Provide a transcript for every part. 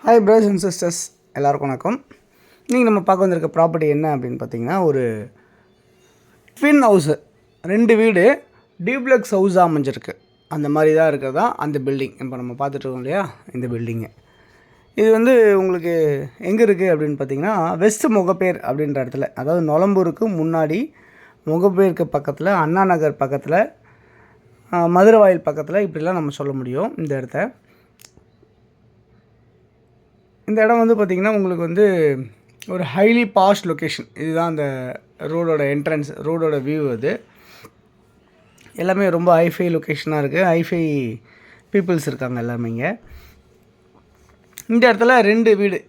Hi brothers and sisters, எல்லாருக்கும் வணக்கம். இன்றைக்கி நம்ம பார்க்க வந்திருக்க ப்ராப்பர்ட்டி என்ன அப்படின்னு பார்த்தீங்கன்னா, ஒரு ட்வின் ஹவுஸு, 2 வீடு டியூப்ளெக்ஸ் ஹவுஸாக அமைஞ்சிருக்கு. அந்த மாதிரி தான் இருக்கிறதா அந்த பில்டிங். இப்போ நம்ம பார்த்துட்ருக்கோம் இல்லையா, இந்த பில்டிங்கு. இது வந்து உங்களுக்கு எங்கே இருக்குது அப்படின்னு பார்த்தீங்கன்னா, வெஸ்ட் முகப்பேர் அப்படின்ற இடத்துல, அதாவது நொலம்பூருக்கு முன்னாடி முகப்பேருக்கு பக்கத்தில், அண்ணா நகர் பக்கத்தில், மதுரை வாயில் பக்கத்தில், இப்படிலாம் நம்ம சொல்ல முடியும் இந்த இடத்த. இந்த இடம் வந்து பார்த்திங்கன்னா உங்களுக்கு வந்து ஒரு ஹைலி பாஷ் லொக்கேஷன். இதுதான் அந்த ரோடோட என்ட்ரன்ஸ், ரோடோட வியூ. அது எல்லாமே ரொம்ப ஹைஃபை லொக்கேஷனாக இருக்குது. ஹைஃபை பீப்புள்ஸ் இருக்காங்க எல்லாமே இங்கே. இந்த இடத்துல 2 வீடு,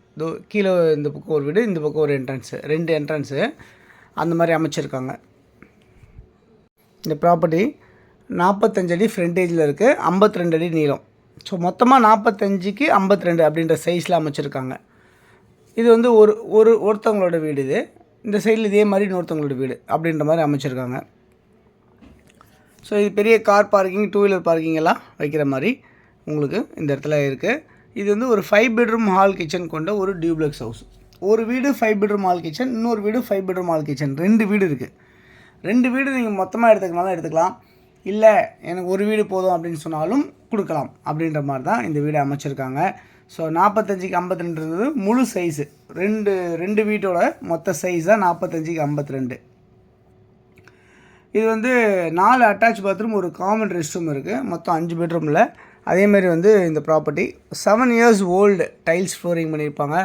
கீழே இந்த பக்கம் ஒரு வீடு, இந்த பக்கம் ஒரு என்ட்ரன்ஸு, 2 என்ட்ரன்ஸு அந்த மாதிரி அமைச்சிருக்காங்க. இந்த ப்ராப்பர்ட்டி 45 அடி ஃப்ரண்டேஜில் இருக்குது, 52 அடி நீளம். ஸோ மொத்தமாக 45க்கு 52 அப்படின்ற சைஸில் அமைச்சிருக்காங்க. இது வந்து ஒருத்தவங்களோட வீடு. இது இந்த சைடில் இதே மாதிரி இன்னொருத்தவங்களோட வீடு அப்படின்ற மாதிரி அமைச்சிருக்காங்க. ஸோ இது பெரிய கார் பார்க்கிங், 2 வீலர் பார்க்கிங் எல்லாம் வைக்கிற மாதிரி உங்களுக்கு இந்த இடத்துல இருக்குது. இது வந்து ஒரு 5 பெட்ரூம் ஹால் கிச்சன் கொண்ட ஒரு டியூப்ளெக்ஸ் ஹவுஸ். ஒரு வீடு 5 பெட்ரூம் ஹால் கிச்சன், இன்னொரு வீடு 5 பெட்ரூம் ஹால் கிச்சன், 2 வீடு இருக்குது. 2 வீடு நீங்கள் மொத்தமாக எடுத்துக்கலாம், இல்லை எனக்கு ஒரு வீடு போதும் அப்படின்னு சொன்னாலும் கொடுக்கலாம். அப்படின்ற மாதிரி தான் இந்த வீடு அமைச்சிருக்காங்க. ஸோ 45க்கு 52 முழு சைஸு. ரெண்டு வீட்டோட மொத்த சைஸ் தான் 45க்கு 52. இது வந்து 4 அட்டாச் பாத்ரூம், ஒரு காமன் ரெஸ்ட் ரூம் இருக்குது. மொத்தம் 5 பெட்ரூமில். அதேமாதிரி வந்து இந்த property 7 years old tiles flooring பண்ணியிருப்பாங்க.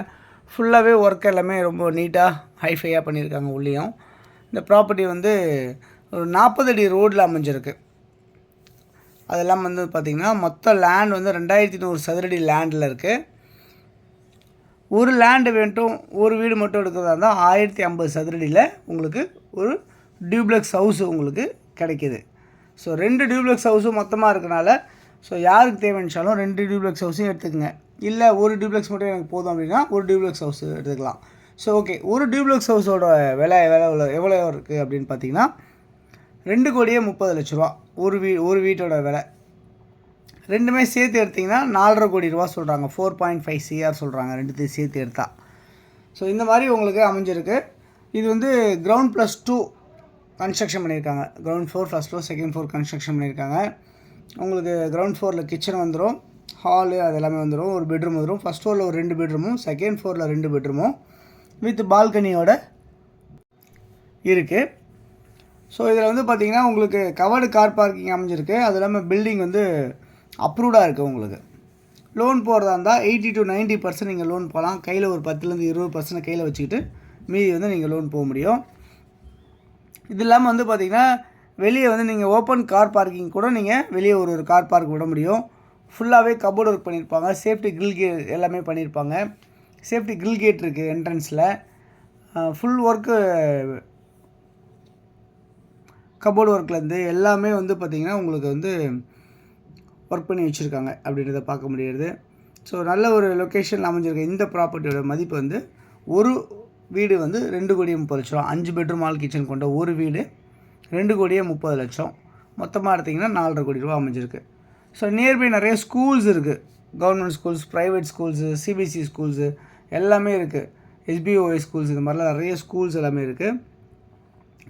ஃபுல்லாகவே ஒர்க் எல்லாமே ரொம்ப நீட்டாக ஹைஃபையாக பண்ணியிருக்காங்க உள்ளேயும். இந்த ப்ராப்பர்ட்டி வந்து ஒரு 40 அடி ரோடில் அமைஞ்சிருக்கு. அதெல்லாம் வந்து பார்த்திங்கன்னா மொத்த லேண்ட் வந்து 2100 சதுரடி லேண்டில் இருக்குது. ஒரு லேண்டு வேண்டும், ஒரு வீடு மட்டும் எடுக்கிறதா இருந்தால் 1050 சதுரடியில் உங்களுக்கு ஒரு டியூப்ளெக்ஸ் ஹவுஸு உங்களுக்கு கிடைக்கிது. ஸோ 2 டியூப்ளெக்ஸ் ஹவுஸும் மொத்தமாக இருக்கனால, ஸோ யாருக்கு தேவைச்சாலும் 2 டியூப்ளெக்ஸ் ஹவுஸையும் எடுத்துக்கங்க. இல்லை ஒரு டியூப்ளெக்ஸ் மட்டும் எனக்கு போதும் அப்படின்னா ஒரு டியூப்ளெக்ஸ் ஹவுஸ் எடுத்துக்கலாம். ஸோ ஓகே, ஒரு டியூப்ளெக்ஸ் ஹவுஸோட விலை எவ்வளோ இருக்குது அப்படின்னு பார்த்தீங்கன்னா 2,30,00,000 ரூபா ஒரு வீட்டோட விலை. ரெண்டுமே சேர்த்து எடுத்திங்கன்னா 4,50 கோடி ரூபா சொல்கிறாங்க. 4.5 CR சொல்கிறாங்க ரெண்டுத்தையும் சேர்த்து எடுத்தால். ஸோ இந்த மாதிரி உங்களுக்கு அமைஞ்சிருக்கு. இது வந்து கிரவுண்ட் +2 கன்ஸ்ட்ரக்ஷன் பண்ணியிருக்காங்க. Ground floor, first floor, second floor construction பண்ணியிருக்காங்க. உங்களுக்கு கிரவுண்ட் ஃப்ளோரில் கிச்சன் வந்துடும், ஹாலு அது எல்லாமே வந்துடும், ஒரு பெட்ரூம் வந்துடும். ஃபஸ்ட் ஃப்ளோரில் ஒரு 2 பெட்ரூமும், செகண்ட் ஃப்ளோரில் 2 பெட்ரூமும் வித் பால்கனியோட இருக்குது. ஸோ இதில் வந்து பார்த்திங்கன்னா உங்களுக்கு கவர்டு கார் பார்க்கிங் அமைஞ்சிருக்கு. அது இல்லாமல் பில்டிங் வந்து அப்ரூவ்டாக இருக்குது. உங்களுக்கு லோன் போகிறதா இருந்தால் 80 to 90% நீங்கள் லோன் போகலாம். கையில் ஒரு 10% 20% கையில் வச்சுக்கிட்டு மீதி வந்து நீங்கள் லோன் போக முடியும். இது இல்லாமல் வந்து பார்த்திங்கன்னா வெளியே வந்து நீங்கள் ஓப்பன் கார் பார்க்கிங் கூட நீங்கள் வெளியே ஒரு கார் பார்க் விட முடியும். ஃபுல்லாகவே கபோர்டு ஒர்க் பண்ணியிருப்பாங்க. சேஃப்டி கிரில் கேட் எல்லாமே பண்ணியிருப்பாங்க. சேஃப்டி கிரில் கேட் இருக்குது என்ட்ரன்ஸில். ஃபுல் ஒர்க்கு கபோர்டு ஒர்க்லேருந்து எல்லாமே வந்து பார்த்திங்கன்னா உங்களுக்கு வந்து ஒர்க் பண்ணி வச்சுருக்காங்க அப்படின்றத பார்க்க முடியாது. ஸோ நல்ல ஒரு லொக்கேஷனில் அமைஞ்சிருக்க இந்த ப்ராப்பர்ட்டியோட மதிப்பு வந்து ஒரு வீடு வந்து 2,30,00,000. 5 பெட்ரூம் ஹால் கிச்சன் கொண்ட ஒரு வீடு 2,30,00,000. மொத்தமாக எடுத்திங்கன்னா 4,50 கோடி ரூபா அமைஞ்சிருக்கு. ஸோ நியர்பை நிறைய ஸ்கூல்ஸ் இருக்குது. Government schools, private schools, CBSE schools எல்லாமே இருக்குது. SBOI ஸ்கூல்ஸ், இந்த மாதிரிலாம் நிறைய ஸ்கூல்ஸ் எல்லாமே இருக்குது.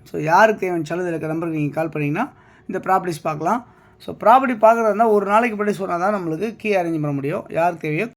ஸோ யாருக்கு தேவைச்சாலும் இதில் இருக்க நம்பருக்கு நீங்கள் கால் பண்ணிங்கன்னா இந்த ப்ராப்பர்ட்டிஸ் பார்க்கலாம். ஸோ ப்ராப்பர்ட்டி பார்க்குறதா இருந்தால் ஒரு நாளைக்கு முன்னாடி சொன்னால் தான் நம்மளுக்கு கீ அரேஞ்ச் பண்ண முடியும். யாருக்கு தேவையோ